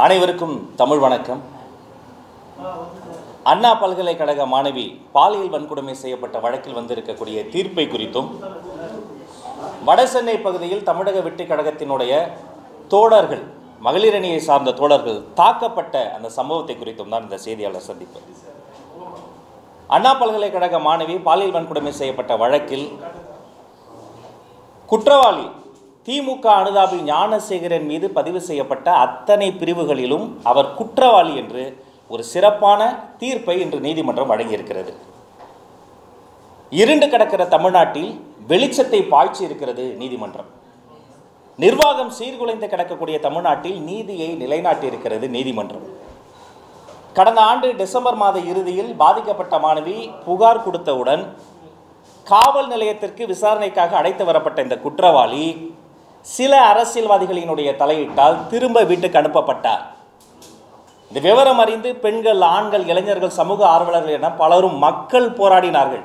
அனைவருக்கும் தமிழ் வணக்கம். அண்ணா பல்கலைக்கழக மாணவி பாலியல் வன்கொடுமை செய்யப்பட்ட வழக்கில் வந்திருக்கக்கூடிய தீர்ப்பை குறித்தும், வடசென்னை பகுதியில் தமிழக வெற்றி கழகத்தினுடைய தோழர்கள், மகளிர் அணியை சார்ந்த தோழர்கள் தாக்கப்பட்ட அந்த சம்பவத்தை குறித்தும் தான் இந்த செய்தியாளர் சந்திப்பு. அண்ணா பல்கலைக்கழக மாணவி பாலியல் வன்கொடுமை செய்யப்பட்ட வழக்கில் குற்றவாளி திமுக அனுதாபி ஞானசேகரன் மீது பதிவு செய்யப்பட்ட அத்தனை பிரிவுகளிலும் அவர் குற்றவாளி என்று ஒரு சிறப்பான தீர்ப்பை இன்று நீதிமன்றம் வழங்கியிருக்கிறது. இருண்டு கிடக்கிற தமிழ்நாட்டில் வெளிச்சத்தை பாய்ச்சி இருக்கிறது நீதிமன்றம். நிர்வாகம் சீர்குலைந்து கிடக்கக்கூடிய தமிழ்நாட்டில் நீதியை நிலைநாட்டி இருக்கிறது நீதிமன்றம். கடந்த ஆண்டு டிசம்பர் மாத இறுதியில் பாதிக்கப்பட்ட மாணவி புகார் கொடுத்தவுடன் காவல் நிலையத்திற்கு விசாரணைக்காக அழைத்து வரப்பட்ட இந்த குற்றவாளி சில அரசியல்வாதிகளினுடைய தலையிட்டால் திரும்ப வீட்டுக்கு அனுப்பப்பட்டார். இந்த விவரம் அறிந்து பெண்கள், ஆண்கள், இளைஞர்கள், சமூக ஆர்வலர்கள் என பலரும் மக்கள் போராடினார்கள்.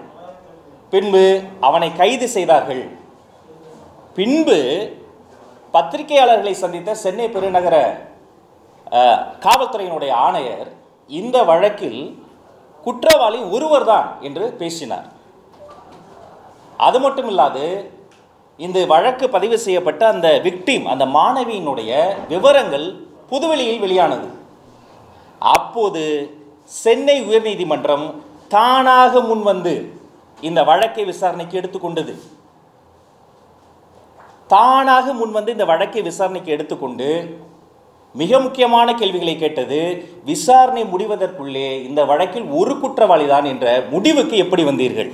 பின்பு அவனை கைது செய்தார்கள். பின்பு பத்திரிகையாளர்களை சந்தித்த சென்னை பெருநகர காவல்துறையினுடைய ஆணையர் இந்த வழக்கில் குற்றவாளி ஒருவர்தான் என்று பேசினார். அது மட்டும் இல்லாது, இந்த வழக்கு பதிவு செய்யப்பட்ட அந்த விக்டிம், அந்த மாணவியினுடைய விவரங்கள் புதுவெளியில் வெளியானது. அப்போது சென்னை உயர்நீதிமன்றம் தானாக முன்வந்து இந்த வழக்கை விசாரணைக்கு எடுத்துக்கொண்டது. தானாக முன்வந்து இந்த வழக்கை விசாரணைக்கு எடுத்துக்கொண்டு மிக முக்கியமான கேள்விகளை கேட்டது. விசாரணை முடிவதற்குள்ளே இந்த வழக்கில் ஒரு குற்றவாளி தான் என்ற முடிவுக்கு எப்படி வந்தீர்கள்?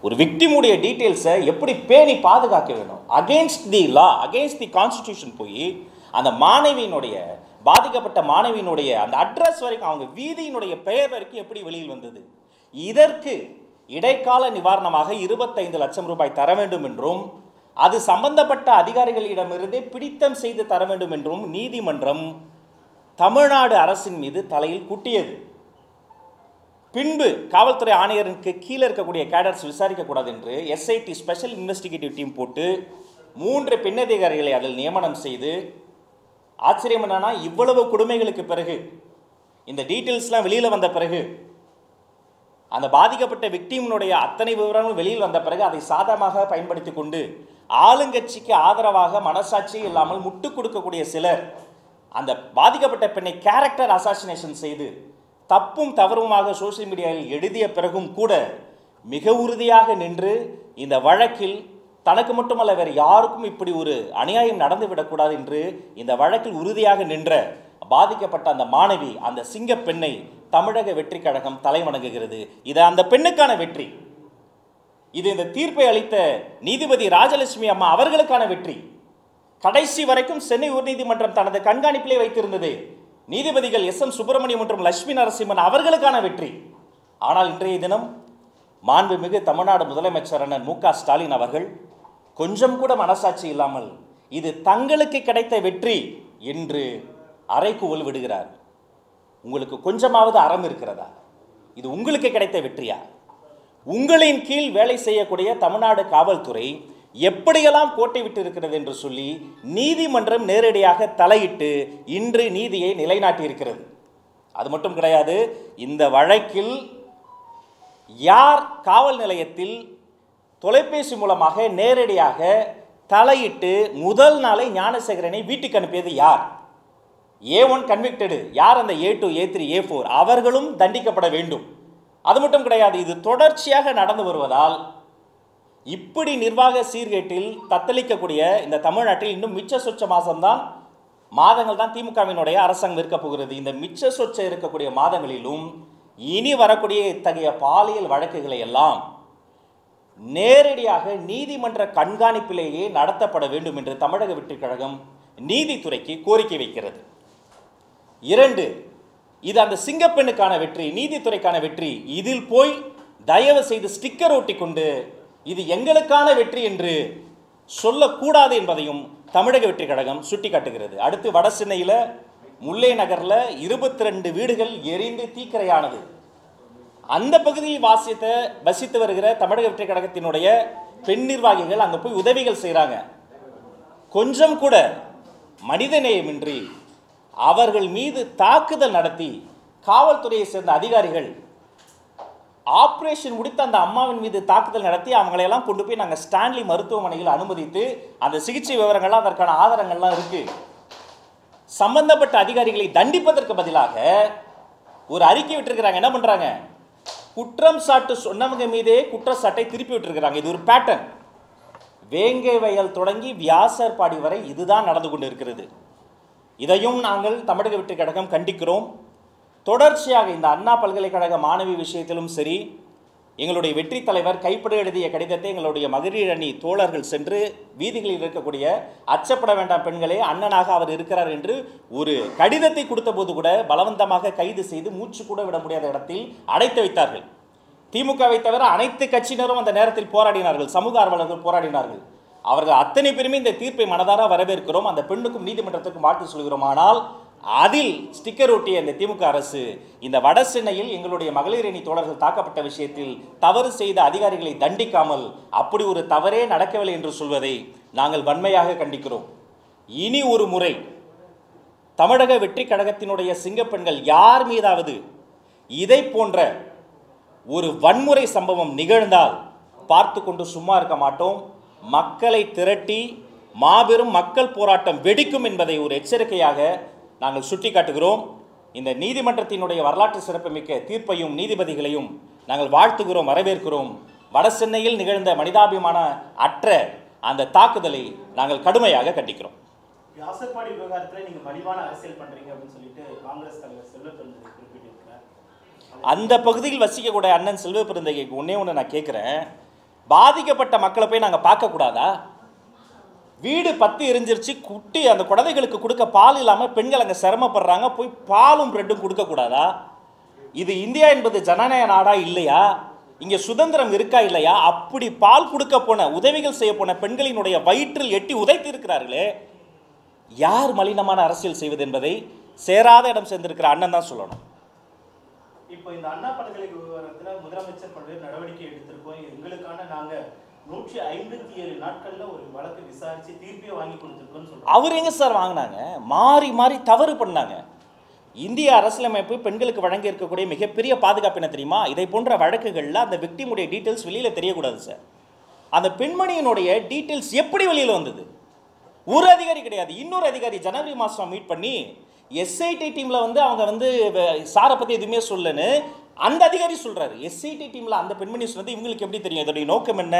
ஒரு விக்டிமுடைய டீட்டெயில்ஸை எப்படி பேணி பாதுகாக்க வேண்டும்? Against the law, against the constitution போய் அந்த மாணவியினுடைய, பாதிக்கப்பட்ட மாணவியினுடைய அந்த அட்ரஸ் வரைக்கும், அவங்க வீதியினுடைய பெயர் வரைக்கும் எப்படி வெளியில் வந்தது? இதற்கு இடைக்கால நிவாரணமாக 25 லட்சம் ரூபாய் தர வேண்டும் என்றும், அது சம்பந்தப்பட்ட அதிகாரிகளிடமிருந்தே பிடித்தம் செய்து தர வேண்டும் என்றும் நீதிமன்றம் தமிழ்நாடு அரசின் மீது தலையில் குட்டியது. பின்பு காவல்துறை ஆணையருக்கு கீழே இருக்கக்கூடிய கேடர்ஸ் விசாரிக்கக்கூடாது என்று எஸ்ஐடி, ஸ்பெஷல் இன்வெஸ்டிகேட்டிவ் டீம் போட்டு 3 பெண் அதிகாரிகளை அதில் நியமனம் செய்து, ஆச்சரியம் என்னன்னா, இவ்வளவு கொடுமைகளுக்கு பிறகு, இந்த டீட்டெயில்ஸ்லாம் வெளியில் வந்த பிறகு, அந்த பாதிக்கப்பட்ட விக்டிமினுடைய அத்தனை விவரங்களும் வெளியில் வந்த பிறகு அதை சாதகமாக பயன்படுத்தி கொண்டு ஆளுங்கட்சிக்கு ஆதரவாக மனசாட்சி இல்லாமல் முட்டு கொடுக்கக்கூடிய சிலர் அந்த பாதிக்கப்பட்ட பெண்ணை கேரக்டர் அசாசினேஷன் செய்து தப்பும் தவறுமாக சோசியல் மீடியாவில் எழுதிய பிறகும் கூட மிக உறுதியாக நின்று இந்த வழக்கில் தனக்கு மட்டுமல்ல வேறு யாருக்கும் இப்படி ஒரு அநியாயம் நடந்துவிடக்கூடாது என்று இந்த வழக்கில் உறுதியாக நின்ற பாதிக்கப்பட்ட அந்த மாணவி, அந்த சிங்க பெண்ணை தமிழக வெற்றி கழகம் தலை வணங்குகிறது. இது அந்த பெண்ணுக்கான வெற்றி. இது இந்த தீர்ப்பை அளித்த நீதிபதி ராஜலட்சுமி அம்மா அவர்களுக்கான வெற்றி. கடைசி வரைக்கும் சென்னை உயர்நீதிமன்றம் தனது கண்காணிப்பிலே வைத்திருந்தது நீதிபதிகள் எஸ்.எம். சுப்பிரமணியம் மற்றும் லட்சுமி நரசிம்மன் அவர்களுக்கான வெற்றி. ஆனால் இன்றைய தினம் மாண்புமிகு தமிழ்நாடு முதலமைச்சர் அண்ணன் மு.க. ஸ்டாலின் அவர்கள் கொஞ்சம் கூட மனசாட்சி இல்லாமல் இது தங்களுக்கு கிடைத்த வெற்றி என்று அறைகூவல் விடுகிறார். உங்களுக்கு கொஞ்சமாவது அறம் இருக்கிறதா? இது உங்களுக்கு கிடைத்த வெற்றியா? உங்களின் கீழ் வேலை செய்யக்கூடிய தமிழ்நாடு காவல்துறை எப்படியெல்லாம் கோட்டை விட்டு இருக்கிறது என்று சொல்லி நீதிமன்றம் நேரடியாக தலையிட்டு இன்று நீதியை நிலைநாட்டி இருக்கிறது. அது மட்டும் கிடையாது, இந்த வழக்கில் யார் காவல் நிலையத்தில் தொலைபேசி மூலமாக நேரடியாக தலையிட்டு முதல் நாளை ஞானசேகரனை வீட்டுக்கு அனுப்பியது யார்? A1 கன்விக்டடு யார்? அந்த A2, A3, A4 அவர்களும் தண்டிக்கப்பட வேண்டும். அது மட்டும் கிடையாது, இது தொடர்ச்சியாக நடந்து வருவதால் இப்படி நிர்வாக சீர்கேட்டில் தத்தளிக்கக்கூடிய இந்த தமிழ்நாட்டில் இன்னும் மிச்ச சொச்ச மாதங்கள் தான் திமுகவினுடைய அரசாங்கம் இருக்க போகிறது. இந்த மிச்ச சொச்ச இருக்கக்கூடிய மாதங்களிலும் இனி வரக்கூடிய இத்தகைய பாலியல் வழக்குகளை எல்லாம் நேரடியாக நீதிமன்ற கண்காணிப்பிலேயே நடத்தப்பட வேண்டும் என்று தமிழக வெற்றி கழகம் நீதித்துறைக்கு கோரிக்கை வைக்கிறது. 2, இது அந்த சிங்கப்பெண்ணுக்கான வெற்றி, நீதித்துறைக்கான வெற்றி. இதில் போய் தயவு செய்து ஸ்டிக்கர் ஒட்டி கொண்டு இது எங்களுக்கான வெற்றி என்று சொல்லக்கூடாது என்பதையும் தமிழக வெற்றி கழகம் சுட்டிக்காட்டுகிறது. அடுத்து வடசென்னையில் முல்லை நகரில் 22 வீடுகள் எரிந்து தீக்கிரையானது. அந்த பகுதியில் வசித்து வருகிற தமிழக வெற்றி கழகத்தினுடைய பெண் நிர்வாகிகள் அங்கே போய் உதவிகள் செய்கிறாங்க. கொஞ்சம் கூட மனிதநேயமின்றி அவர்கள் மீது தாக்குதல் நடத்தி காவல்துறையை சேர்ந்த அதிகாரிகள் ஆப்ரேஷன் முடித்த அந்த அம்மாவின் மீது தாக்குதல் நடத்தி அவங்களையெல்லாம் கொண்டு போய் நாங்கள் ஸ்டான்லி மருத்துவமனையில் அனுமதித்து அந்த சிகிச்சை விவரங்கள்லாம் அதற்கான ஆதாரங்கள்லாம் இருக்கு. சம்பந்தப்பட்ட அதிகாரிகளை தண்டிப்பதற்கு பதிலாக ஒரு அறிக்கை விட்டுருக்கிறாங்க. என்ன பண்றாங்க? குற்றம் சாட்டு சொன்னவங்க மீதே குற்றச்சாட்டை திருப்பி விட்டுருக்கிறாங்க. இது ஒரு பேட்டர்ன். வேங்கை வயல் தொடங்கி வியாசர்பாடி வரை இதுதான் நடந்து கொண்டு இருக்கிறது. இதையும் நாங்கள் தமிழக வெற்றி கழகம் கண்டிக்கிறோம். தொடர்ச்சியாக இந்த அண்ணா பல்கலைக்கழக மாணவி விஷயத்திலும் சரி, எங்களுடைய வெற்றி தலைவர் கைப்பட எழுதிய கடிதத்தை எங்களுடைய மகளிர் அணி தோழர்கள் சென்று வீதிகளில் இருக்கக்கூடிய அச்சப்பட வேண்டாம் பெண்களே, அண்ணனாக அவர் இருக்கிறார் என்று ஒரு கடிதத்தை கொடுத்த போது கூட பலவந்தமாக கைது செய்து மூச்சு கூட விட முடியாத இடத்தில் அடைத்து வைத்தார்கள். திமுகவை தவிர அனைத்து கட்சியினரும் அந்த நேரத்தில் போராடினார்கள், சமூக ஆர்வலர்கள் போராடினார்கள். அவர்கள் அத்தனை பேருமே இந்த தீர்ப்பை மனதார வரவேற்கிறோம். அந்த பெண்ணுக்கும் நீதிமன்றத்துக்கும் வாழ்த்து சொல்கிறோம். ஆனால் அதில் ஸ்டிக்கர் ஒட்டிய இந்த திமுக அரசு இந்த வட சென்னையில் எங்களுடைய மகளிர் அணி தோழர்கள் தாக்கப்பட்ட விஷயத்தில் தவறு செய்த அதிகாரிகளை தண்டிக்காமல் அப்படி ஒரு தவறே நடக்கவில்லை என்று சொல்வதை நாங்கள் வன்மையாக கண்டிக்கிறோம். இனி ஒரு முறை தமிழக வெற்றி கழகத்தினுடைய சிங்கப்பெண்கள் யார் மீதாவது இதை போன்ற ஒரு வன்முறை சம்பவம் நிகழ்ந்தால் பார்த்து கொண்டு சும்மா இருக்க மாட்டோம். மக்களை திரட்டி மாபெரும் மக்கள் போராட்டம் வெடிக்கும் என்பதை ஒரு எச்சரிக்கையாக நாங்கள் சுட்டிக்காட்டுகிறோம். இந்த நீதிமன்றத்தினுடைய வரலாற்று சிறப்புமிக்க தீர்ப்பையும் நீதிபதிகளையும் நாங்கள் வாழ்த்துகிறோம், வரவேற்கிறோம். வட சென்னையில் நிகழ்ந்த மனிதாபிமான அற்ற அந்த தாக்குதலை நாங்கள் கடுமையாக கண்டிக்கிறோம். வியாசர்பாடி விவகாரத்தில் நீங்கள் மலிவான அரசியல் பண்றீங்க அப்படின்னு சொல்லிட்டு காங்கிரஸ் தலைவர் செல்வ பெருந்தகை குறிப்பிட்டிருக்கிறார். அந்த பகுதியில் வசிக்கக்கூடிய அண்ணன் செல்வ பெருந்தகைக்கு ஒன்னே ஒன்று நான் கேட்குறேன். பாதிக்கப்பட்ட மக்களை போய் நாங்கள் பார்க்கக்கூடாதா? வீடு பத்தி எரிஞ்சிருச்சு, குட்டி அந்த குழந்தைகளுக்கு கொடுக்க பால் இல்லாமல் பெண்கள் அங்கே சிரமப்படுறாங்க, போய் பாலும் பிரெட்டும் கொடுக்கக்கூடாதா? இது இந்தியா என்பது ஜனநாயக நாடா இல்லையா? இங்கே சுதந்திரம் இருக்கா இல்லையா? அப்படி பால் கொடுக்க போன உதவிகள் செய்ய போன பெண்களினுடைய வயிற்றில் எட்டி உதைத்து இருக்கிறார்களே, யார் மலினமான அரசியல் செய்வது என்பதை சேராத இடம் சேர்ந்திருக்கிற அண்ணன் தான் சொல்லணும். இப்போ இந்த அண்ணா பல்கலைக்கழக விவகாரத்தில் முதலமைச்சர் பல்வேறு நடவடிக்கை எடுத்திருக்கோம். எங்களுக்கான நாங்கள் 157 நாட்கள்ல ஒரு வழக்கு விசாரிச்சு தீர்ப்பே வாங்கி கொடுத்துருக்கோம்னு சொல்றாங்க. அவர் எங்க சார் வாங்கினாங்க? மாறி மாறி தவறு பண்ணாங்க. இந்திய அரசியலமைப்பு பெண்களுக்கு வழங்கி இருக்கக்கூடிய மிகப்பெரிய பாதுகாப்பு என்ன தெரியுமா? இதை போன்ற வழக்குகளில் அந்த விக்டிமுடைய டீட்டெயில்ஸ் வெளியில தெரியக்கூடாது சார். அந்த பெண்மணியினுடைய டீட்டெயில்ஸ் எப்படி வெளியில வந்தது? ஒரு அதிகாரி கிடையாது, இன்னொரு அதிகாரி ஜனவரி மாதம் மீட் பண்ணி எஸ்ஐடி டீம்ல அவங்க சாரை பத்தி எதுவுமே சொல்லன்னு அந்த அதிகாரி சொல்றாரு. எஸ்ஐடி டீம்ல அந்த பெண்மணி சொன்னது இவங்களுக்கு எப்படி தெரியும்? இதோடைய நோக்கம் என்ன?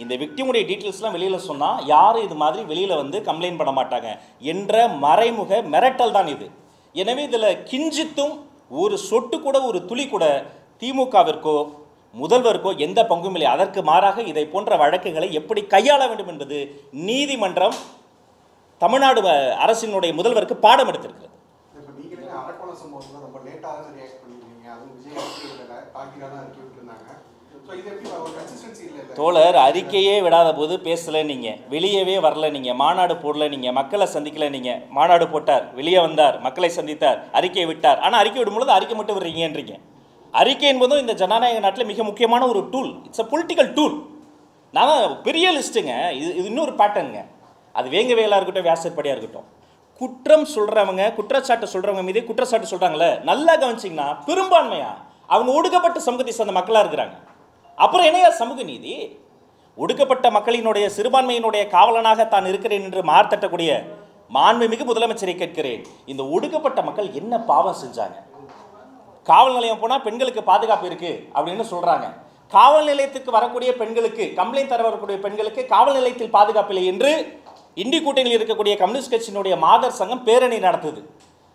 இந்த விக்டிமுடைய டீட்டெயில்ஸ்லாம் வெளியில சொன்னா யாரும் இது மாதிரி வெளியில கம்ப்ளைண்ட் பண்ண மாட்டாங்க என்ற மறைமுக மிரட்டல் தான் இது. எனவே இதுல கிஞ்சித்தும் ஒரு சொட்டு கூட ஒரு துளி கூட திமுகவிற்கோ முதல்வருக்கோ எந்த பங்கும் இல்லை. அதற்கு மாறாக இதை போன்ற வழக்குகளை எப்படி கையாள வேண்டும் என்பது நீதிமன்றம் தமிழ்நாடு அரசினுடைய முதல்வருக்கு பாடம் எடுத்திருக்கிறது. தோழர் அறிக்கையே விடாத போது பேசல, நீங்க வெளியவே வரல, நீங்க மாநாடு போடல, நீங்க மக்களை சந்திக்கல. நீங்க மாநாடு போட்டார், வெளியே வந்தார், மக்களை சந்தித்தார், அறிக்கை விட்டார். ஆனால் அறிக்கை விடும்பொழுது அறிக்கை மட்டும் விடுறீங்கன்றீங்க. அறிக்கை என்பதும் இந்த ஜனநாயக நாட்டில் மிக முக்கியமான ஒரு tool. It's a political tool. நான் பெரிய லிஸ்ட்டுங்க. இது இன்னொரு பேட்டர்னுங்க. அது வேங்கவேலா இருக்கட்டும், வியாசர்பாடியாக இருக்கட்டும், குற்றம் சொல்கிறவங்க, குற்றச்சாட்டு சொல்கிறவங்க மீதே குற்றச்சாட்டு சொல்கிறாங்களே, நல்லா கவனிச்சிங்கன்னா பெரும்பான்மையா அவங்க ஒடுக்கப்பட்ட சமூகத்தை சேர்ந்த மக்களாக இருக்கிறாங்க. அப்புறம் என்னையா சமூக நீதி? ஒடுக்கப்பட்ட மக்களினுடைய சிறுபான்மையினுடைய காவலனாக தான் இருக்கிறேன் என்று மார்த்தட்டக்கூடிய மாண்புமிகு முதலமைச்சரை கேட்கிறேன். இந்த ஒடுக்கப்பட்ட மக்கள் என்ன பாவம் செஞ்சாங்க? காவல் நிலையம் போனால் பெண்களுக்கு பாதுகாப்பு இருக்கு அப்படின்னு சொல்றாங்க. காவல் நிலையத்துக்கு வரக்கூடிய பெண்களுக்கு, கம்ப்ளைண்ட் தர வரக்கூடிய பெண்களுக்கு காவல் நிலையத்தில் பாதுகாப்பு இல்லை என்று இண்டி கூட்டணியில் இருக்கக்கூடிய கம்யூனிஸ்ட் கட்சியினுடைய மாதர் சங்கம் பேரணி நடத்துது.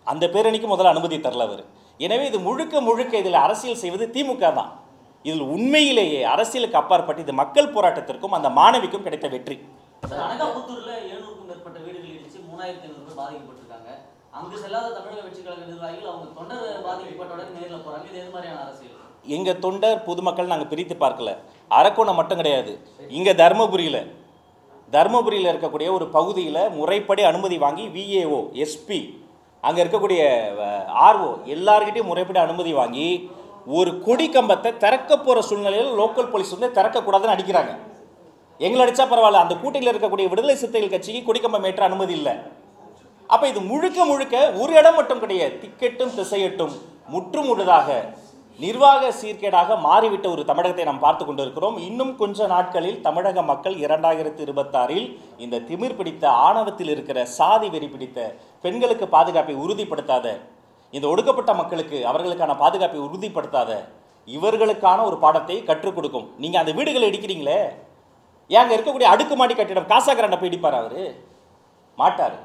அந்த பேரணிக்கு முதல்ல அனுமதி தரல அவர். எனவே இது முழுக்க முழுக்க இதில் அரசியல் செய்வது திமுக தான். இதில் உண்மையிலேயே அரசியலுக்கு அப்பாற்பட்டு இது மக்கள் போராட்டத்திற்கும் அந்த மாணவிக்கும் கிடைத்த வெற்றி. அனகாபுத்தூர்ல 700க்கும் மேற்பட்ட வீடுகள் இடிச்சு 3500 பேர் பாதிக்கப்பட்டிருக்காங்க. அங்கு செல்லாத தமிழக வெற்றி கழக நிர்வாகிகள் அவங்க தொண்டர் பாதிக்கப்பட்டவுடன் நேரில் போறாங்க. இது எது மாதிரியான அரசியல்? எங்க தொண்டர் பொதுமக்கள் நாங்கள் பிரித்து பார்க்கல. அரக்கோணம் மட்டும் கிடையாது, இங்க தர்மபுரியில் இருக்கக்கூடிய ஒரு பகுதியில் முறைப்படி அனுமதி வாங்கி விஏஓ, எஸ்பி, அங்கே இருக்கக்கூடிய ஆர்ஓ எல்லார்கிட்டையும் முறைப்படி அனுமதி வாங்கி ஒரு கொடி கம்பத்தை திறக்க போகிற சூழ்நிலையில் லோக்கல் போலீஸ் திறக்கக்கூடாதுன்னு அடிக்கிறாங்க. எங்களை அடித்தா பரவாயில்ல, அந்த கூட்டணியில் இருக்கக்கூடிய விடுதலை சிறுத்தைகள் கட்சிக்கு கொடிக்கம்பம் ஏற்ற அனுமதி இல்லை. அப்ப இது முழுக்க முழுக்க ஒரு இடம் மட்டும் கிடையாது, திக்கெட்டும் திசையட்டும் முற்றுமுழுதாக நிர்வாக சீர்கேடாக மாறிவிட்ட ஒரு தமிழகத்தை நாம் பார்த்து கொண்டிருக்கிறோம். இன்னும் கொஞ்ச நாட்களில் தமிழக மக்கள் 2026 இந்த திமிர் பிடித்த ஆணவத்தில் இருக்கிற சாதி வெறி பிடித்த பெண்களுக்கு பாதுகாப்பை உறுதிப்படுத்தாத, இந்த ஒடுக்கப்பட்ட மக்களுக்கு அவர்களுக்கான பாதுகாப்பை உறுதிப்படுத்தாத இவர்களுக்கான ஒரு பாடத்தை கற்றுக் கொடுக்கும். நீங்க அந்த வீடுகளை இடிக்கிறீங்களே, ஏங்க இருக்கக்கூடிய அடுக்குமாடி கட்டிடம் காசாகரண்ட போய் இடிப்பார்? அவரு மாட்டார்.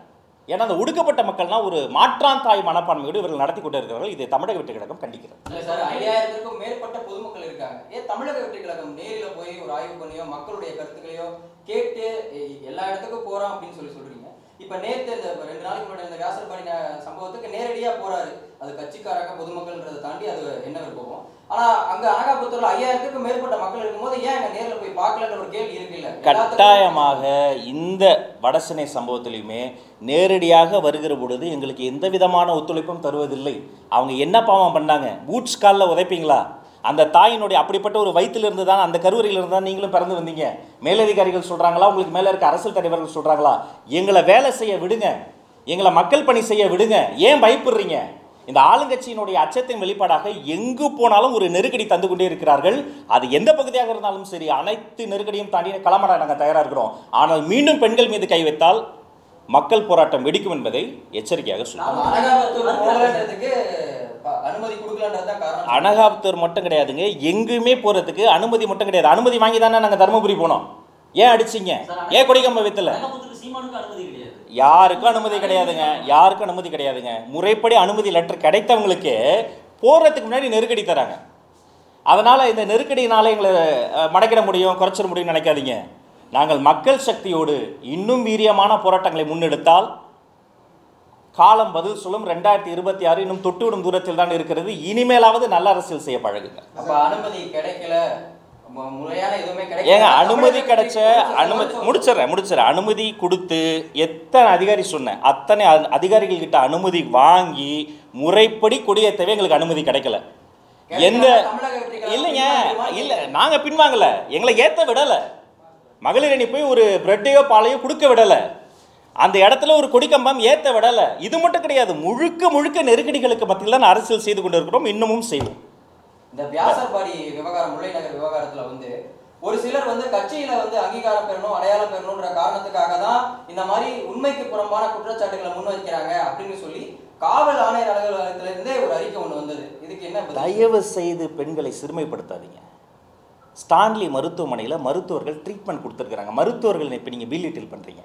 ஏன்னா அந்த ஒடுக்கப்பட்ட மக்கள்னா ஒரு மாற்றான் தாய் மனப்பான்மையோடு இவர்கள் நடத்தி கொண்டு இருக்கிறார்கள். இதை தமிழக வெற்றி கழகம் கண்டிக்கிறது. இல்லை சார், 5000க்கும் மேற்பட்ட பொதுமக்கள் இருக்காங்க. ஏன் தமிழக வெற்றி கழகம் நேரில் போய் ஒரு ஆய்வு பண்ணியோ மக்களுடைய கருத்துக்களையோ கேட்டு எல்லா இடத்துக்கும் போறோம் அப்படின்னு சொல்றீங்க. இப்ப நேற்று இந்த 2 நாளைக்கு முன்னாடி இந்த வியாசர்பாடி சம்பவத்துக்கு நேரடியா போறாரு. அது கட்சிக்காரங்க பொதுமக்கள்ன்றதை தாண்டி அது என்ன விருப்பம். ஆனா அங்க அனகாபுத்தூர்ல 5000க்கும் மேற்பட்ட மக்கள் இருக்கும்போது ஏன் அங்க நேர்ல போய் பார்க்கலன்ற ஒரு கேள்வி இருக்குல்ல. கட்டாயமாக இந்த வடசென்னை சம்பவத்திலையுமே நேரடியாக வருகிற பொழுது எங்களுக்கு எந்த விதமான ஒத்துழைப்பும் தருவதில்லை. அவங்க என்ன பாவம் பண்ணாங்க? பூட்ஸ் காலில் உதைப்பீங்களா? அந்த தாயினுடைய அப்படிப்பட்ட ஒரு வயிற்றிலிருந்து தான், அந்த கருவறையிலிருந்து தான் நீங்களும் பிறந்து வந்தீங்க. மேலதிகாரிகள் சொல்கிறாங்களா, உங்களுக்கு மேலே இருக்க அரசியல் தலைவர்கள் சொல்கிறாங்களா, எங்களை வேலை செய்ய விடுங்க, எங்களை மக்கள் பணி செய்ய விடுங்க, ஏன் பயப்படுறீங்க? இந்த ஆளுங்கட்சியினுடைய அச்சத்தின் வெளிப்பாடாக எங்கு போனாலும் ஒரு நெருக்கடி தந்து கொண்டே இருக்கிறார்கள். அது எந்த பகுதியாக இருந்தாலும் சரி, அனைத்து நெருக்கடியும் தாண்டி களமாட நாங்கள் தயாராக இருக்கிறோம். ஆனால் மீண்டும் பெண்கள் மீது கை வைத்தால் மக்கள் போராட்டம் வெடிக்கும் என்பதை எச்சரிக்கையாக சொல்லுவோம். அனகாபுத்தூர் மட்டும் கிடையாதுங்க, எங்குமே போறதுக்கு அனுமதி மட்டும் கிடையாது. அனுமதி வாங்கி தானே நாங்கள் தருமபுரி போனோம். ஏன் அடிச்சிங்க? ஏன் கொடிக்கம்ப வைத்தல? யாருக்கும் அனுமதி கிடையாதுங்க, யாருக்கும் அனுமதி கிடையாதுங்க. முறைப்படி அனுமதி லெட்டர் கிடைத்தவங்களுக்கு போறதுக்கு முன்னாடி நெருக்கடி தராங்க. அதனால இந்த நெருக்கடினால எங்களை மடக்கிட முடியும், குறைச்சிட முடியும்னு நினைக்காதீங்க. நாங்கள் மக்கள் சக்தியோடு இன்னும் வீரியமான போராட்டங்களை முன்னெடுத்தால் காலம் பதில் சொல்லும். 2026 இன்னும் தொட்டுவிடும் தூரத்தில் தான் இருக்கிறது. இனிமேலாவது நல்ல அரசியல் செய்ய பழகுங்க. அனுமதி கிடைக்கல, ஏங்க அனுமதி கிடைச்ச முடிச்சிடறேன். அனுமதி கொடுத்து எத்தனை அதிகாரி சொன்னேன், அத்தனை அதிகாரிகள் கிட்ட அனுமதி வாங்கி முறைப்படி கொடியேற்றவே எங்களுக்கு அனுமதி கிடைக்கல. எந்த இல்லைங்க, இல்லை நாங்கள் பின்வாங்கல, எங்களை ஏற்ற விடலை. மகளிர் அணி போய் ஒரு பிரெட்டையோ பாலையோ கொடுக்க விடலை, அந்த இடத்துல ஒரு கொடிக்கம்பம் ஏற்ற விடலை. இது மட்டும் கிடையாது, முழுக்க முழுக்க நெருக்கடிகளுக்கு மத்தியில் தான் அரசியல் செய்து கொண்டு இருக்கிறோம், இன்னமும் செய்வோம். இந்த வியாசர்பாடி விவகாரம், முல்லை நகர் விவகாரத்தில் ஒரு சிலர் கட்சியில அங்கீகாரம் பெறணும், அடையாளம் பெறணும்ன்ற காரணத்துக்காக தான் இந்த மாதிரி உண்மைக்கு புறம்பான குற்றச்சாட்டுகளை முன்வைக்கிறாங்க அப்படின்னு சொல்லி காவல் ஆணையர் அலுவலகத்திலிருந்தே ஒரு அறிக்கை ஒன்று வந்தது. இதுக்கு என்ன? தயவு செய்து பெண்களை சிறுமைப்படுத்தாதீங்க. ஸ்டான்லி மருத்துவமனையில் மருத்துவர்கள் ட்ரீட்மெண்ட் கொடுத்துருக்குறாங்க. மருத்துவர்கள் இப்போ நீங்கள் பில்லிட்டில் பண்ணுறீங்க.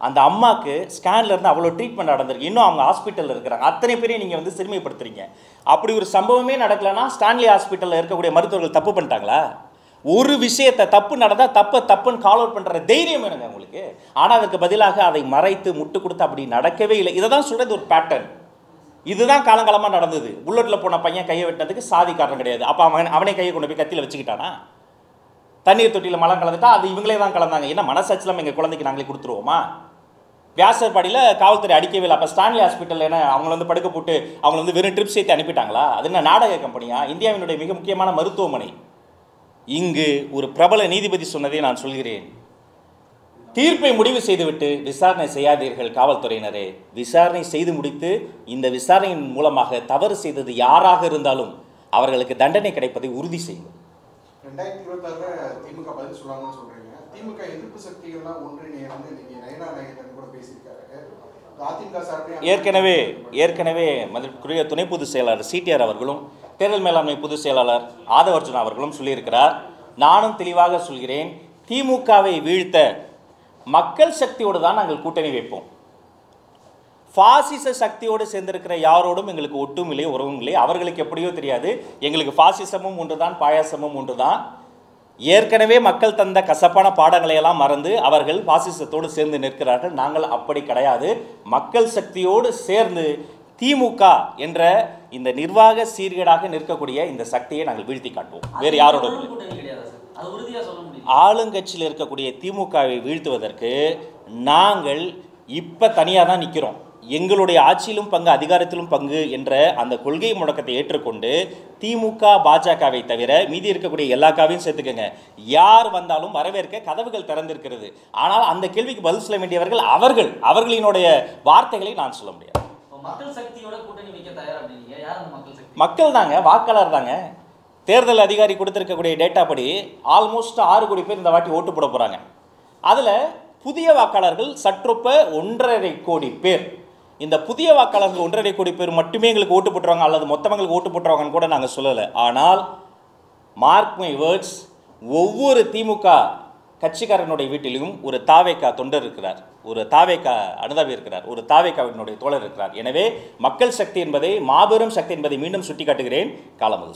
அந்த அம்மாவுக்கு ஸ்கேன்ல இருந்து அவ்வளோ ட்ரீட்மெண்ட் நடந்திருக்கு, இன்னும் அவங்க ஹாஸ்பிட்டலில் இருக்கிறாங்க. அத்தனை பேரையும் நீங்கள் சிறுமைப்படுத்துறீங்க. அப்படி ஒரு சம்பவமே நடக்கலைன்னா ஸ்டான்லி ஹாஸ்பிட்டலில் இருக்கக்கூடிய மருத்துவர்கள் தப்பு பண்ணிட்டாங்களா? ஒரு விஷயத்தை தப்பு நடந்தால் தப்புன்னு கால் அவுட் பண்ணுற தைரியம் வேணுங்க உங்களுக்கு. ஆனால் அதுக்கு பதிலாக அதை மறைத்து முட்டு கொடுத்து அப்படி நடக்கவே இல்லை. இதை தான் சொல்கிறது ஒரு பேட்டர்ன். இதுதான் காலங்காலமாக நடந்தது. புல்லட்டில் போன பையன் கையை வெட்டினதுக்கு சாதி காரணம் கிடையாது. அப்போ அவனே கையை கொண்டு போய் கத்தியில் வச்சுக்கிட்டானா? தண்ணீர் தொட்டியில் மலம் கலந்துட்டா அது இவங்களே தான் கலந்தாங்க. என்ன மனசாட்சியெல்லாம் எங்கள் குழந்தைக்கு நாங்களே கொடுத்துருவோமா? வியாசர்பாடியில் காவல்துறை அடிக்கவே இல்லை. அப்போ ஸ்டான்லி ஹாஸ்பிட்டல் என்ன அவங்கள படுக்க போட்டு அவங்கள வெறும் ட்ரிப்ஸ் ஏற்றி அனுப்பிட்டாங்களா? அது என்ன நாடக கம்பெனியா? இந்தியாவினுடைய மிக முக்கியமான மருத்துவமனை. இங்கு ஒரு பிரபல நீதிபதி சொன்னதை நான் சொல்கிறேன். தீர்ப்பை முடிவு செய்துவிட்டு விசாரணை செய்யாதீர்கள் காவல்துறையினரே. விசாரணை செய்து முடித்து இந்த விசாரணையின் மூலமாக தவறு செய்தது யாராக இருந்தாலும் அவர்களுக்கு தண்டனை கிடைப்பதை உறுதி செய்யும். 2026 திமுக பதில் சொல்லாங்கன்னு சொல்றீங்க. திமுக எதிர்ப்பு சக்திகள்லாம் ஒன்றிணைய நீங்க நயனா நாயகன் கூட பேசியிருக்காரு. அதிமுக சார்பில் ஏற்கனவே மதிப்புக்குரிய துணை பொதுச் செயலாளர் சிடிஆர் அவர்களும் தேர்தல் மேலாண்மை பொதுச் செயலாளர் ஆதவர்ஜுனா அவர்களும் சொல்லியிருக்கிறார். நானும் தெளிவாக சொல்கிறேன், திமுகவை வீழ்த்த மக்கள் சக்தியோடு தான் நாங்கள் கூட்டணி வைப்போம். பாசிச சக்தியோடு சேர்ந்திருக்கிற யாரோடும் எங்களுக்கு ஒட்டும் இல்லை, உறவும் இல்லை. அவர்களுக்கு எப்படியோ தெரியாது, எங்களுக்கு பாசிசமும் ஒன்றுதான், பாயாசமும் ஒன்றுதான். ஏற்கனவே மக்கள் தந்த கசப்பான பாடங்களை எல்லாம் மறந்து அவர்கள் பாசிசத்தோடு சேர்ந்து நிற்கிறார்கள். நாங்கள் அப்படி கிடையாது. மக்கள் சக்தியோடு சேர்ந்து திமுக என்ற இந்த நிர்வாக சீர்கேடாக நிற்கக்கூடிய இந்த சக்தியை நாங்கள் வீழ்த்தி காட்டுவோம். வேறு யாரோட? ஆளுங்கட்சியில் இருக்கக்கூடிய திமுகவை வீழ்த்துவதற்கு நாங்கள் இப்போ தனியாக தான் நிற்கிறோம். எங்களுடைய ஆட்சியிலும் பங்கு அதிகாரத்திலும் பங்கு என்ற அந்த கொள்கை முழக்கத்தை ஏற்றுக்கொண்டு திமுக பாஜகவை தவிர மீதி இருக்கக்கூடிய எல்லா காவையும் சேர்த்துக்கங்க, யார் வந்தாலும் வரவேற்க கதவுகள் திறந்திருக்கிறது. ஆனால் அந்த கேள்விக்கு பதில் சொல்ல வேண்டியவர்கள் அவர்களினுடைய வார்த்தைகளை நான் சொல்ல முடியாது. மக்கள் சக்தியோட கூட்டணி வைக்க தயார் அப்படிங்க. யார் அந்த மக்கள் சக்தி? மக்கள் தாங்க, வாக்காளர் தாங்க. தேர்தல் அதிகாரி கொடுத்திருக்கக்கூடிய டேட்டா படி ஆல்மோஸ்ட் 6 கோடி பேர் இந்த வாட்டி ஓட்டு போட போகிறாங்க. அதில் புதிய வாக்காளர்கள் சற்றொப்ப 1.5 கோடி பேர். இந்த புதிய வாக்காளர்கள் 1.5 கோடி பேர் மட்டுமே எங்களுக்கு ஓட்டு போட்டுருவாங்க அல்லது மொத்தவங்களுக்கு ஓட்டு போட்டுருவாங்கன்னு கூட நாங்கள் சொல்லலை. ஆனால் மார்க் மை வேர்ட்ஸ், ஒவ்வொரு திமுக கட்சிக்காரனுடைய வீட்டிலும் ஒரு தாவேகா தொண்டர் இருக்கிறார், ஒரு தாவேகா அனுதாபி இருக்கிறார், ஒரு தாவேகாவினுடைய தோழர் இருக்கிறார். எனவே மக்கள் சக்தி என்பதை, மாபெரும் சக்தி என்பதை மீண்டும் சுட்டி காட்டுகிறேன். காலமது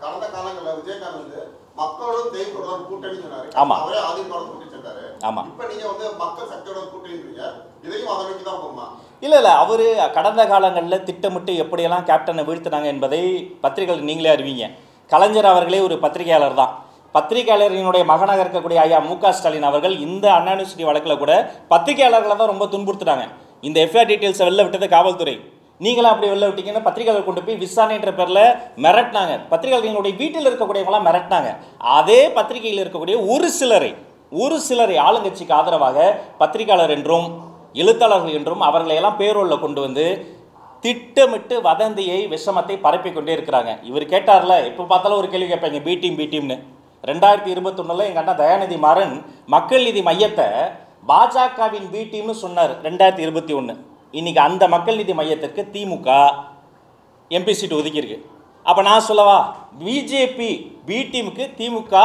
கடந்த காலங்களில் விஜயகாந்த் வந்து மக்களோட தேவையோட கூட்டணி சொன்னாரு. ஆமா. அவரே அதிமுக கூட்டணி சொன்னாரு. ஆமா. இப்போ நீங்க வந்து மக்கள் சக்தியோட கூட்டணின்றீங்க. இதையும் அதை நோக்கி தான் போகுமா? இல்லை, அவர் கடந்த காலங்களில் திட்டமிட்டு எப்படியெல்லாம் கேப்டனை வீழ்த்தினாங்க என்பதை பத்திரிகைகள் நீங்களே அறிவிங்க. கலைஞர் அவர்களே ஒரு பத்திரிகையாளர் தான். பத்திரிகையாளரினுடைய மகனாக இருக்கக்கூடிய ஐயா மு.க. ஸ்டாலின் அவர்கள் இந்த அண்ணா யூனிவர்சிட்டி வழக்கில் கூட பத்திரிகையாளர்களை தான் ரொம்ப துன்புறுத்துட்டாங்க. இந்த எஃப்ஐஆர் டீட்டெயில்ஸை வெளில விட்டது காவல்துறை. நீங்களாம் அப்படி வெளில விட்டீங்கன்னா பத்திரிகையாளர் கொண்டு போய் விசாரணைன்ற பேரில் மிரட்டினாங்க. பத்திரிகையாளர்களுடைய வீட்டில் இருக்கக்கூடியவங்களாம் மிரட்டினாங்க. அதே பத்திரிகையில் இருக்கக்கூடிய ஒரு சிலரை ஆளுங்கட்சிக்கு ஆதரவாக பத்திரிகையாளர் என்றும் எழுத்தாளர்கள் என்றும் அவர்களையெல்லாம் பேரோலில் கொண்டு வந்து திட்டமிட்டு வதந்தியை விஷமத்தை பரப்பி கொண்டே இருக்கிறாங்க. இவர் கேட்டார்ல, இப்போ பார்த்தாலும் ஒரு கேள்வி கேட்பாங்க, பி டீம்னு. 2021 எங்கள் அண்ணா தயாநிதி மாறன் மக்கள் நீதி மையத்தை பாஜகவின் பி டீம்னு சொன்னார் 2021. இன்னைக்கு அந்த மக்கள் நீதி மையத்திற்கு திமுக எம்பி சீட்டு ஒதுக்கியிருக்கு. அப்போ நான் சொல்லவா, பிஜேபி பி டீமுக்கு திமுக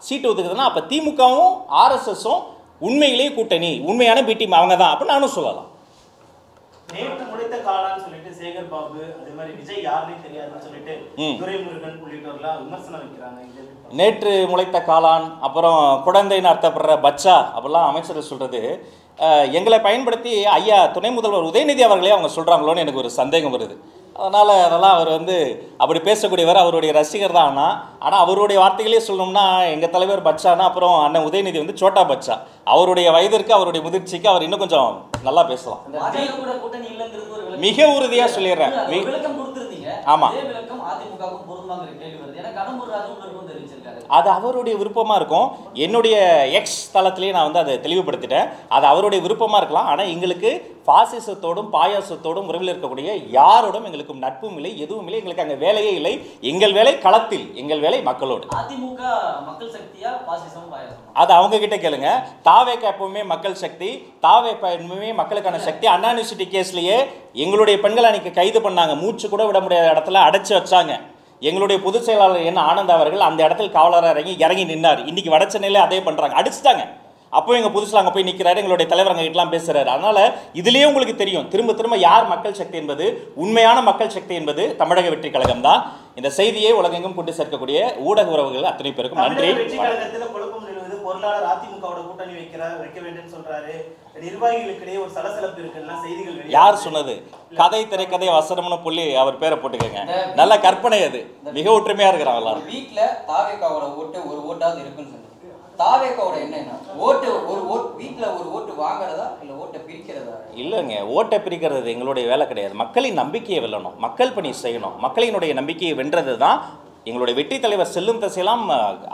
சீட்டு ஒதுக்குதுன்னா அப்போ திமுகவும் ஆர்எஸ்எஸும் உண்மையிலேயே கூட்டணி, உண்மையான பி டீம் அவங்க தான் அப்போ நானும் சொல்லலாம். நேற்று முளைத்த காலான்னு சொல்லிட்டு சேகர் பாபு, அதே மாதிரி விஜய் யாருன்னே தெரியாதுன்னு சொல்லிட்டு துரைமுருகன் உள்ளிட்டவர்களாம் விமர்சனம் வைக்கிறாங்க. நேற்று முளைத்த காளான், அப்புறம் குழந்தைன்னு அர்த்தப்படுற பச்சா அப்படிலாம் அமைச்சர் சொல்கிறது எங்களை பயன்படுத்தி ஐயா துணை முதல்வர் உதயநிதி அவர்களே அவங்க சொல்கிறாங்களோன்னு எனக்கு ஒரு சந்தேகம் வருது. அதனால் அதெல்லாம் அவர் அப்படி பேசக்கூடியவர், அவருடைய ரசிகர் தான். ஆனால் அவருடைய வார்த்தைகளே சொல்லணும்னா எங்கள் தலைவர் பச்சானா அப்புறம் அண்ணன் உதயநிதி சோட்டா பச்சா. அவருடைய வயதிற்கு அவருடைய முதிர்ச்சிக்கு அவர் இன்னும் கொஞ்சம் நல்லா பேசலாம். மிக உறுதியாக சொல்லிடுறேன். ஆமாம், அது அவருடைய விருப்பமாக இருக்கும். என்னுடைய எக்ஸ் தளத்திலேயே நான் அதை தெளிவுபடுத்திட்டேன். அது அவருடைய விருப்பமாக இருக்கலாம். ஆனால் எங்களுக்கு பாசிசத்தோடும் பாயாசத்தோடும் உறவில் இருக்கக்கூடிய யாரோடும் எங்களுக்கு நட்பும் இல்லை, எதுவும் இல்லை. எங்களுக்கு அங்கே வேலையே இல்லை. எங்கள் வேலை களத்தில், எங்கள் வேலை மக்களோடு. அதிமுக மக்கள் சக்தியா பாசிசம் பாயாசம்? அது அவங்க கிட்ட கேளுங்க. தாவேகா எப்பவுமே மக்கள் சக்தி, தாவேகா எப்பவுமே மக்களுக்கான சக்தி. அண்ணா யூனிவர்சிட்டி கேஸ்லேயே எங்களுடைய பெண்கள் அன்னைக்கு கைது பண்ணாங்க, மூச்சு கூட விட முடியாத இடத்துல அடைச்சி வச்சாங்க. எங்களுடைய பொதுச் செயலாளர் என்ன ஆனந்த் அவர்கள் அந்த இடத்துல காவலராக இறங்கி நின்னார். இன்னைக்கு வட சென்னையில் அதே பண்ணுறாங்க, அடிச்சுட்டாங்க. அப்போ எங்கள் புதுசில் அங்கே போய் நிற்கிறாரு, எங்களுடைய தலைவர் அங்கே கிட்டலாம் பேசுகிறாரு. அதனால் இதுலேயே உங்களுக்கு தெரியும் திரும்ப திரும்ப யார் மக்கள் சக்தி என்பது. உண்மையான மக்கள் சக்தி என்பது தமிழக வெற்றி கழகம் தான். இந்த செய்தியை உலகெங்கும் கொண்டு சேர்க்கக்கூடிய ஊடக உறவுகள் அத்தனை பேருக்கும் நன்றி. வெற்றி கழகத்தில் குழப்பம் நிலவுது. பொருளாளர் அதிமுகவோட கூட்டணி வைக்க வேண்டும் சொல்றாரு. நிர்வாகிகளுக்கிடையே ஒரு சலசலப்பு இருக்குன்னா செய்திகள். யார் சொன்னது? கதை திரைக்கதை வசனம்னு புள்ளி அவர் பேரை போட்டுக்கங்க. நல்ல கற்பனை, அது மிக ஒற்றுமையா இருக்கிறாங்க எல்லாரும். வீட்டுல தாவேகாவோட ஓட்டு ஒரு ஓட்டாவது இருக்குன்னு சொன்னீங்க. தாவேகாவோட என்னன்னா ஓட்டு ஒரு வீட்டுல ஒரு ஓட்டு வாங்குறதா இல்ல ஓட்டை பிரிக்கிறதா? இல்லைங்க, ஓட்டை பிரிக்கிறது எங்களுடைய வேலை கிடையாது. மக்களின் நம்பிக்கையை வெல்லணும், மக்கள் பணி செய்யணும். மக்களினுடைய நம்பிக்கையை வென்றது தான் எங்களுடைய வெற்றி தலைவர். செல்லும் திசையெல்லாம்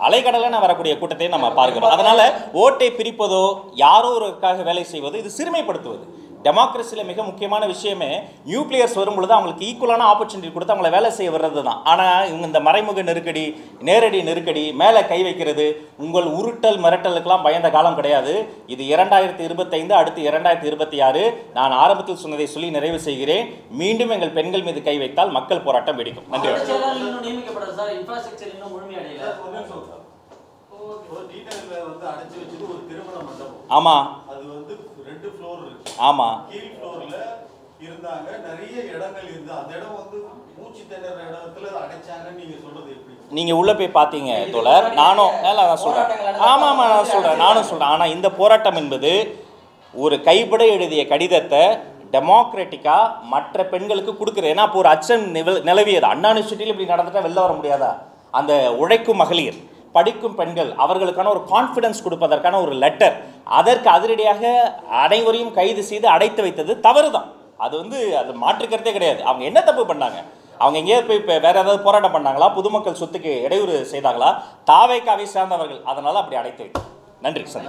அலைக்கடலான வரக்கூடிய கூட்டத்தை நம்ம பார்க்கிறோம். அதனால ஓட்டை பிரிப்பதோ யாரோ ஒருக்காக வேலை செய்வதோ இது சிறுமைப்படுத்துவது. டெமோக்ரஸியில் மிக முக்கியமான விஷயமே நியூக்ளியர்ஸ் வரும்பொழுது அவங்களுக்கு ஈக்குவலான ஆப்பர்ச்சுனிட்டி கொடுத்து அவங்கள வேலை செய்ய வர்றது தான். ஆனால் இவங்க இந்த மறைமுக நெருக்கடி, நேரடி நெருக்கடி, மேலே கை வைக்கிறது, உங்கள் உருட்டல் மிரட்டலுக்கெல்லாம் பயந்த காலம் கிடையாது. இது 2025, அடுத்து 2026. நான் ஆரம்பத்தில் சொன்னதை சொல்லி நிறைவு செய்கிறேன். மீண்டும் எங்கள் பெண்கள் மீது கை வைத்தால் மக்கள் போராட்டம் வெடிக்கும். நன்றி. ஆமா, ஆமா, கீழ் ஃப்ளோர்ல இருந்தாங்க, நிறைய இடங்கள் இருந்து அந்த இடம் மூச்சு திணற இடத்துல அடைச்சாங்க. நீங்க சொல்றது எப்படி? நீங்க உள்ள போய் பாத்தீங்க தோழர். நானும் சொல்றேன். ஆமா, நான் சொல்றேன், நானும் சொல்றேன். ஆனா இந்த போராட்டம் என்பது ஒரு கைப்பட எழுதிய கடிதத்தை டெமோக்ராட்டிக்கா மற்ற பெண்களுக்கு கொடுக்குறது. ஏன்னா இப்போ ஒரு அச்சம் நிலவியது. அண்ணா யூனிவர்சிட்டியில் இப்படி நடந்துட்டா வெளில வர முடியாதா? அந்த உழைக்கும் மகளிர், படிக்கும் பெண்கள், அவர்களுக்கான ஒரு கான்ஃபிடன்ஸ் கொடுப்பதற்கான ஒரு லெட்டர். அதற்கு அதிரடியாக அனைவரையும் கைது செய்து அடைத்து வைத்தது தவறு தான். அது அது மாற்றுக்கிறதே கிடையாது. அவங்க என்ன தப்பு பண்ணாங்க? அவங்க எங்கேயாவது போய் இப்போ வேற ஏதாவது போராட்டம் பண்ணாங்களா? பொதுமக்கள் சொத்துக்கு இடையூறு செய்தாங்களா? தாவேக்காவை சார்ந்தவர்கள், அதனால அப்படி அடைத்து வைத்தாங்க. நன்றி சார்.